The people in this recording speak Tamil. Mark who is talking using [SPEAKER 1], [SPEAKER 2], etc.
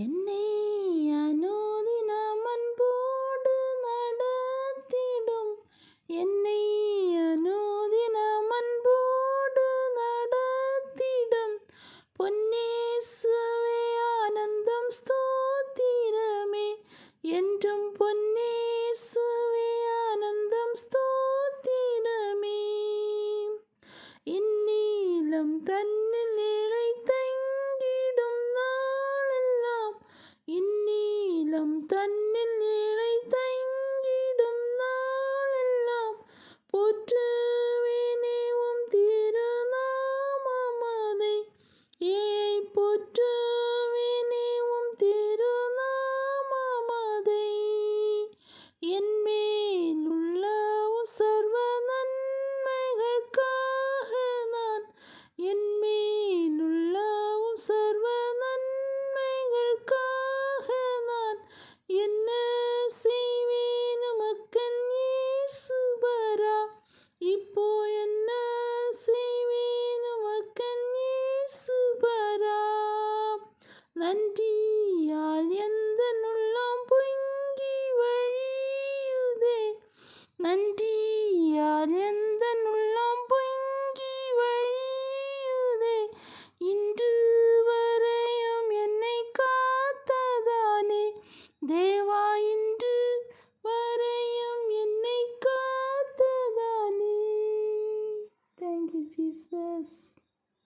[SPEAKER 1] என்னை அனுதினம் அன்போடு நடத்திடும், என்னை அனுதினம் அன்போடு நடத்திடும் பொன்னேசுவே ஆனந்தம் ஸ்தோத்திரமே, என்றும் பொன்னேசுவே ஆனந்தம் ஸ்தோத்திரமே. இந்நீலம் தன்னில் இழைத்தங்கிடும் நாளெல்லாம், இந்நீலம் தன்னில் இழைத்தங்கிடும் நாளெல்லாம் போற்றுவேனே உம் திருநாமமதை, ஏழை போற்றுவேனே உம் திருநாமமதை. என்மேல் உள்ள உம் சர்வ நன்மைகளுக்காக நான், என்மேல் உள்ள உம் சர்வ நன்மைகளுக்காக நான் என்ன செய்வேன் உமக்கன் இயேசுபரா, இப்போ என்ன செய்வேன் உமக்கன் இயேசுபரா. நன்றியால் எந்தன் உள்ளம் பொங்கி வழியுதே, நன்றி